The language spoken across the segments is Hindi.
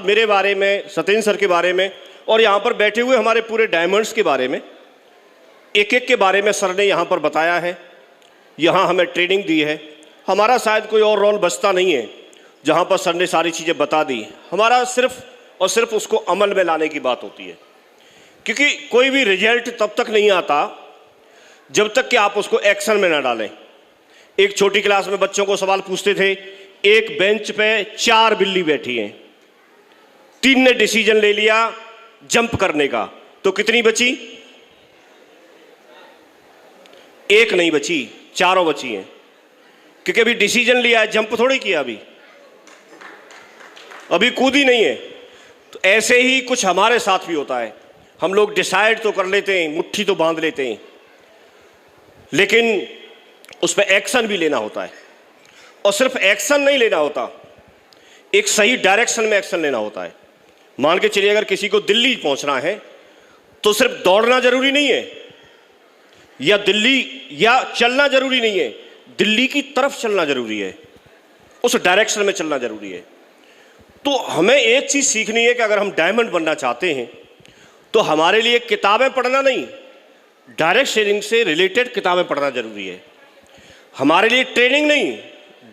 मेरे बारे में, सत्येंद्र सर के बारे में और यहाँ पर बैठे हुए हमारे पूरे डायमंड्स के बारे में, एक एक के बारे में सर ने यहाँ पर बताया है, यहाँ हमें ट्रेनिंग दी है। हमारा शायद कोई और रोल बचता नहीं है जहाँ पर सर ने सारी चीज़ें बता दी। हमारा सिर्फ और सिर्फ उसको अमल में लाने की बात होती है, क्योंकि कोई भी रिजल्ट तब तक नहीं आता जब तक कि आप उसको एक्शन में ना डालें। एक छोटी क्लास में बच्चों को सवाल पूछते थे, एक बेंच पे 4 बिल्ली बैठी हैं, 3 ने डिसीजन ले लिया जंप करने का, तो कितनी बची? 1 नहीं बची, 4 बची हैं, क्योंकि अभी डिसीजन लिया है, जंप थोड़ी किया, अभी कूदी नहीं है। तो ऐसे ही कुछ हमारे साथ भी होता है। हम लोग डिसाइड तो कर लेते हैं, मुट्ठी तो बांध लेते हैं, लेकिन उस पर एक्शन भी लेना होता है। और सिर्फ एक्शन नहीं लेना होता, एक सही डायरेक्शन में एक्शन लेना होता है। मान के चलिए अगर किसी को दिल्ली पहुंचना है तो सिर्फ दौड़ना जरूरी नहीं है, या दिल्ली या चलना जरूरी नहीं है, दिल्ली की तरफ चलना जरूरी है, उस डायरेक्शन में चलना जरूरी है। तो हमें एक चीज सीखनी है कि अगर हम डायमंड बनना चाहते हैं तो हमारे लिए किताबें पढ़ना नहीं, डायरेक्ट सेलिंग से रिलेटेड किताबें पढ़ना जरूरी है। हमारे लिए ट्रेनिंग नहीं,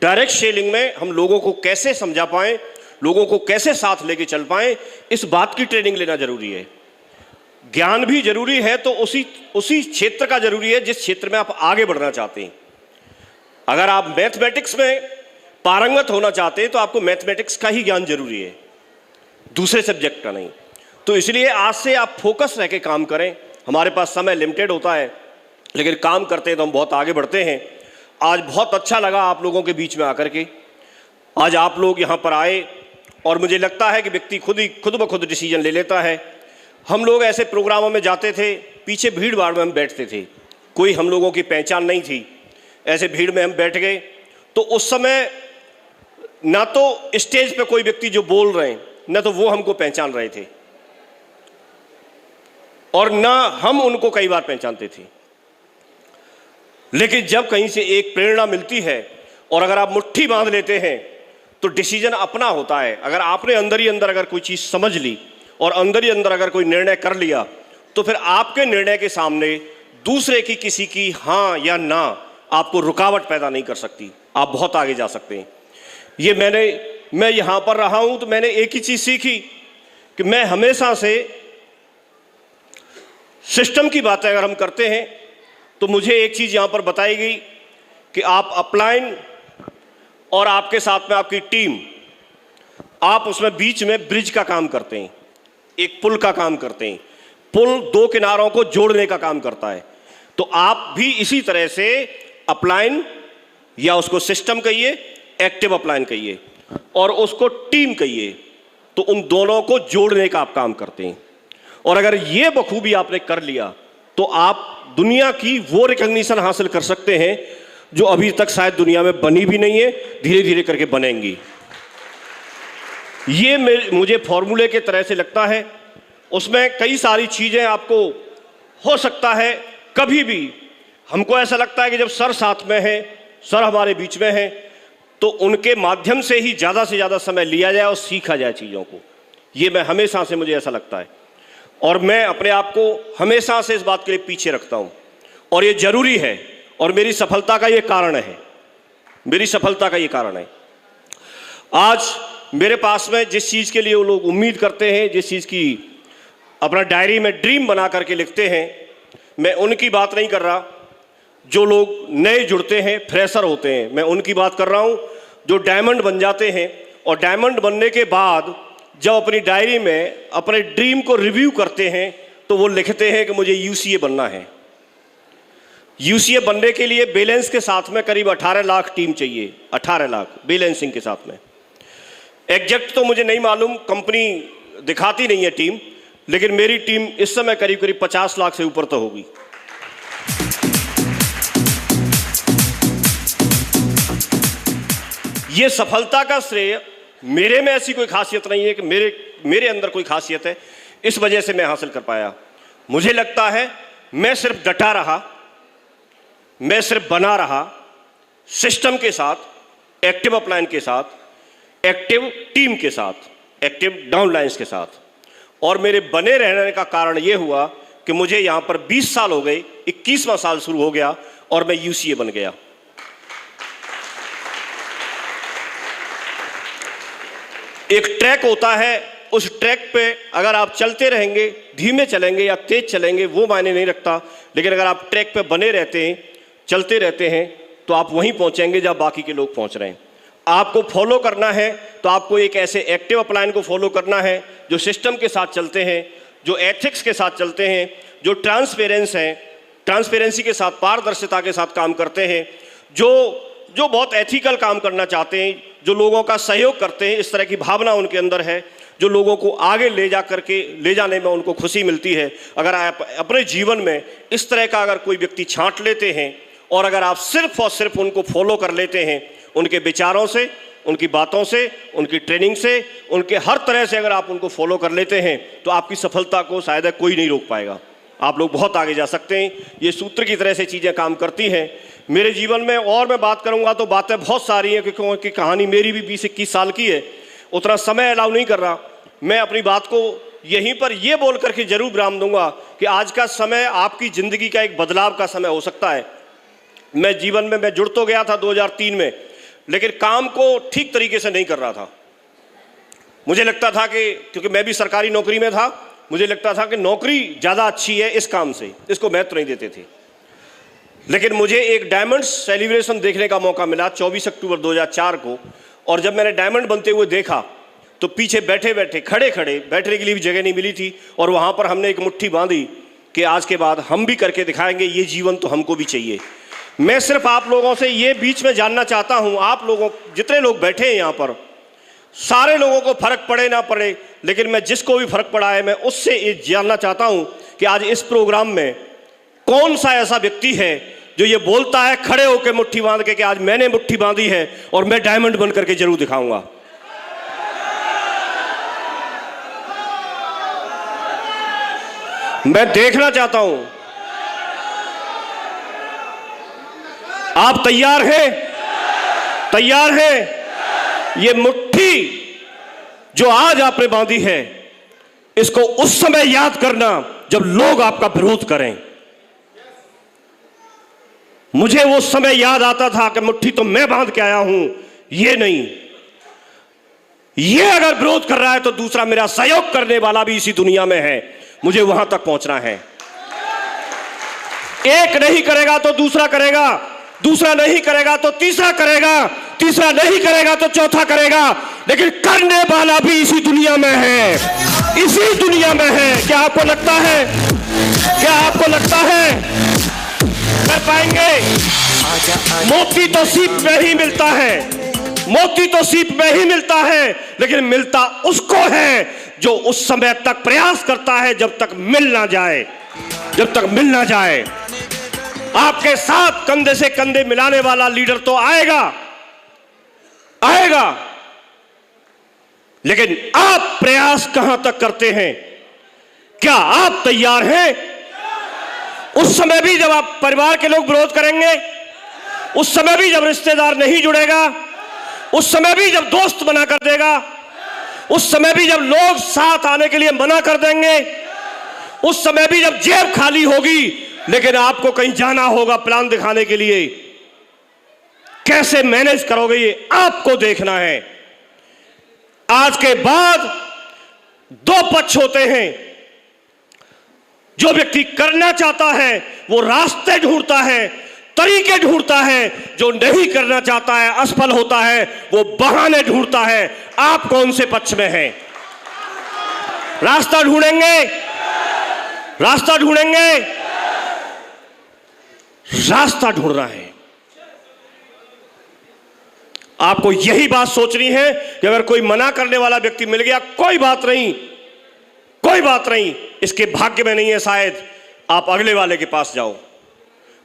डायरेक्ट सेलिंग में हम लोगों को कैसे समझा पाएं, लोगों को कैसे साथ लेके चल पाएं, इस बात की ट्रेनिंग लेना जरूरी है। ज्ञान भी जरूरी है, तो उसी क्षेत्र का जरूरी है जिस क्षेत्र में आप आगे बढ़ना चाहते हैं। अगर आप मैथमेटिक्स में पारंगत होना चाहते हैं तो आपको मैथमेटिक्स का ही ज्ञान जरूरी है, दूसरे सब्जेक्ट का नहीं। तो इसलिए आज से आप फोकस रह के काम करें। हमारे पास समय लिमिटेड होता है, लेकिन काम करते हैं तो हम बहुत आगे बढ़ते हैं। आज बहुत अच्छा लगा आप लोगों के बीच में आकर के। आज आप लोग यहाँ पर आए और मुझे लगता है कि व्यक्ति खुद ब खुद डिसीजन ले लेता है। हम लोग ऐसे प्रोग्रामों में जाते थे, पीछे भीड़ भाड़ में हम बैठते थे, कोई हम लोगों की पहचान नहीं थी। ऐसे भीड़ में हम बैठ गए तो उस समय ना तो स्टेज पे कोई व्यक्ति जो बोल रहे हैं, ना तो वो हमको पहचान रहे थे और ना हम उनको कई बार पहचानते थे। लेकिन जब कहीं से एक प्रेरणा मिलती है और अगर आप मुट्ठी बांध लेते हैं तो डिसीजन अपना होता है। अगर आपने अंदर ही अंदर अगर कोई चीज समझ ली और अंदर ही अंदर अगर कोई निर्णय कर लिया तो फिर आपके निर्णय के सामने दूसरे की किसी की हाँ या ना आपको रुकावट पैदा नहीं कर सकती। आप बहुत आगे जा सकते हैं। ये मैं यहां पर रहा हूं तो मैंने एक ही चीज सीखी कि मैं हमेशा से सिस्टम की बातें अगर हम करते हैं तो मुझे एक चीज यहां पर बताई गई कि आप अपलाइन और आपके साथ में आपकी टीम, आप उसमें बीच में ब्रिज का काम करते हैं, एक पुल का काम करते हैं। पुल 2 किनारों को जोड़ने का काम करता है। तो आप भी इसी तरह से अपलाइन, या उसको सिस्टम कहिए, एक्टिव अपलाइन कहिए, और उसको टीम कहिए, तो उन दोनों को जोड़ने का आप काम करते हैं। और अगर ये बखूबी आपने कर लिया तो आप दुनिया की वो रिकॉग्निशन हासिल कर सकते हैं जो अभी तक शायद दुनिया में बनी भी नहीं है, धीरे धीरे करके बनेंगी। ये मुझे फॉर्मूले के तरह से लगता है। उसमें कई सारी चीजें आपको हो सकता है कभी भी हमको ऐसा लगता है कि जब सर साथ में है, सर हमारे बीच में है, तो उनके माध्यम से ही ज़्यादा से ज़्यादा समय लिया जाए और सीखा जाए चीज़ों को। ये मैं हमेशा से, मुझे ऐसा लगता है, और मैं अपने आप को हमेशा से इस बात के लिए पीछे रखता हूँ। और ये जरूरी है, और मेरी सफलता का ये कारण है, मेरी सफलता का ये कारण है। आज मेरे पास में जिस चीज़ के लिए वो लोग उम्मीद करते हैं, जिस चीज़ की अपना डायरी में ड्रीम बना करके लिखते हैं, मैं उनकी बात नहीं कर रहा। जो लोग नए जुड़ते हैं, फ्रेशर होते हैं, मैं उनकी बात कर रहा हूं। जो डायमंड बन जाते हैं और डायमंड बनने के बाद जब अपनी डायरी में अपने ड्रीम को रिव्यू करते हैं तो वो लिखते हैं कि मुझे यूसीए बनना है। यूसीए बनने के लिए बैलेंस के साथ में करीब 18 लाख टीम चाहिए, 18 लाख बैलेंसिंग के साथ में। एग्जैक्ट तो मुझे नहीं मालूम, कंपनी दिखाती नहीं है टीम, लेकिन मेरी टीम इस समय करीब करीब 50 लाख से ऊपर तो होगी। ये सफलता का श्रेय मेरे में ऐसी कोई खासियत नहीं है कि मेरे अंदर कोई खासियत है इस वजह से मैं हासिल कर पाया। मुझे लगता है मैं सिर्फ डटा रहा, मैं सिर्फ बना रहा सिस्टम के साथ, एक्टिव अपलाइन के साथ, एक्टिव टीम के साथ, एक्टिव डाउनलाइंस के साथ। और मेरे बने रहने का कारण ये हुआ कि मुझे यहाँ पर 20 साल हो गए, 21वां साल शुरू हो गया और मैं यूसीए बन गया। एक ट्रैक होता है, उस ट्रैक पे अगर आप चलते रहेंगे, धीमे चलेंगे या तेज चलेंगे वो मायने नहीं रखता, लेकिन अगर आप ट्रैक पे बने रहते हैं, चलते रहते हैं, तो आप वहीं पहुंचेंगे जहां बाकी के लोग पहुंच रहे हैं। आपको फॉलो करना है तो आपको एक ऐसे एक्टिव अपलाइन को फॉलो करना है जो सिस्टम के साथ चलते हैं, जो एथिक्स के साथ चलते हैं, जो ट्रांसपेरेंसी के साथ, पारदर्शिता के साथ काम करते हैं, जो बहुत एथिकल काम करना चाहते हैं, जो लोगों का सहयोग करते हैं, इस तरह की भावना उनके अंदर है, जो लोगों को आगे ले जाने में उनको खुशी मिलती है। अगर आप अपने जीवन में इस तरह का अगर कोई व्यक्ति छांट लेते हैं और अगर आप सिर्फ और सिर्फ उनको फॉलो कर लेते हैं, उनके विचारों से, उनकी बातों से, उनकी ट्रेनिंग से, उनके हर तरह से अगर आप उनको फॉलो कर लेते हैं, तो आपकी सफलता को शायद कोई नहीं रोक पाएगा। आप लोग बहुत आगे जा सकते हैं। ये सूत्र की तरह से चीज़ें काम करती हैं मेरे जीवन में। और मैं बात करूंगा तो बातें बहुत सारी हैं, क्योंकि कहानी मेरी भी 20-21 साल की है, उतना समय अलाउ नहीं कर रहा। मैं अपनी बात को यहीं पर ये बोल करके जरूर विराम दूंगा कि आज का समय आपकी ज़िंदगी का एक बदलाव का समय हो सकता है। मैं जीवन में मैं जुड़ तो गया था 2003 में, लेकिन काम को ठीक तरीके से नहीं कर रहा था। मुझे लगता था कि क्योंकि मैं भी सरकारी नौकरी में था, मुझे लगता था कि नौकरी ज़्यादा अच्छी है इस काम से, इसको महत्व नहीं देते थे। लेकिन मुझे एक डायमंड सेलिब्रेशन देखने का मौका मिला 24 अक्टूबर 2004 को, और जब मैंने डायमंड बनते हुए देखा तो पीछे खड़े बैठने के लिए भी जगह नहीं मिली थी, और वहाँ पर हमने एक मुट्ठी बांधी कि आज के बाद हम भी करके दिखाएंगे, ये जीवन तो हमको भी चाहिए। मैं सिर्फ आप लोगों से ये बीच में जानना चाहता हूँ, आप लोगों जितने लोग बैठे हैं यहाँ पर, सारे लोगों को फर्क पड़े ना पड़े, लेकिन मैं जिसको भी फर्क पड़ा है मैं उससे ये जानना चाहता हूँ कि आज इस प्रोग्राम में कौन सा ऐसा व्यक्ति है जो ये बोलता है खड़े होकर मुट्ठी बांध के कि आज मैंने मुट्ठी बांधी है और मैं डायमंड बन करके जरूर दिखाऊंगा। मैं देखना चाहता हूं, आप तैयार हैं? तैयार हैं? ये मुट्ठी जो आज आपने बांधी है, इसको उस समय याद करना जब लोग आपका विरोध करें। मुझे वो समय याद आता था कि मुट्ठी तो मैं बांध के आया हूं, ये नहीं। ये अगर विरोध कर रहा है तो दूसरा मेरा सहयोग करने वाला भी इसी दुनिया में है, मुझे वहां तक पहुंचना है। एक नहीं करेगा तो दूसरा करेगा, दूसरा नहीं करेगा तो तीसरा करेगा, तीसरा नहीं करेगा तो चौथा करेगा, लेकिन करने वाला भी इसी दुनिया में है, इसी दुनिया में है। क्या आपको लगता है, क्या आपको लगता है कर पाएंगे? मोती तो सीप में ही मिलता है, मोती तो सीप में ही मिलता है, लेकिन मिलता उसको है जो उस समय तक प्रयास करता है जब तक मिल ना जाए, जब तक मिल ना जाए। आपके साथ कंधे से कंधे मिलाने वाला लीडर तो आएगा, आएगा, लेकिन आप प्रयास कहां तक करते हैं? क्या आप तैयार हैं? उस समय भी जब आप परिवार के लोग विरोध करेंगे, उस समय भी जब रिश्तेदार नहीं जुड़ेगा, उस समय भी जब दोस्त मना कर देगा, उस समय भी जब लोग साथ आने के लिए मना कर देंगे, उस समय भी जब जेब खाली होगी, लेकिन आपको कहीं जाना होगा प्लान दिखाने के लिए, कैसे मैनेज करोगे ये आपको देखना है। आज के बाद दो पक्ष होते हैं। जो व्यक्ति करना चाहता है वो रास्ते ढूंढता है, तरीके ढूंढता है, जो नहीं करना चाहता है, असफल होता है, वो बहाने ढूंढता है। आप कौन से पक्ष में हैं? रास्ता ढूंढेंगे, रास्ता ढूंढेंगे, रास्ता ढूंढना है। आपको यही बात सोचनी है कि अगर कोई मना करने वाला व्यक्ति मिल गया, कोई बात नहीं, कोई बात नहीं, इसके भाग्य में नहीं है शायद, आप अगले वाले के पास जाओ,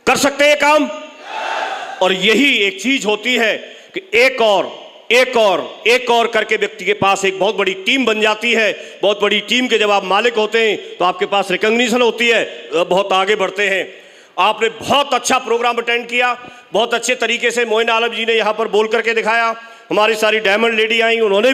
कर सकते हैं काम। और यही एक चीज होती है कि एक और करके व्यक्ति के पास एक बहुत बड़ी टीम बन जाती है। बहुत बड़ी टीम के जब आप मालिक होते हैं तो आपके पास रिकॉग्निशन होती है, बहुत आगे बढ़ते हैं। आपने बहुत अच्छा प्रोग्राम अटेंड किया, बहुत अच्छे तरीके से मोइन आलम जी ने यहाँ पर बोल करके दिखाया। हमारी सारी डायमंड लेडी आई, उन्होंने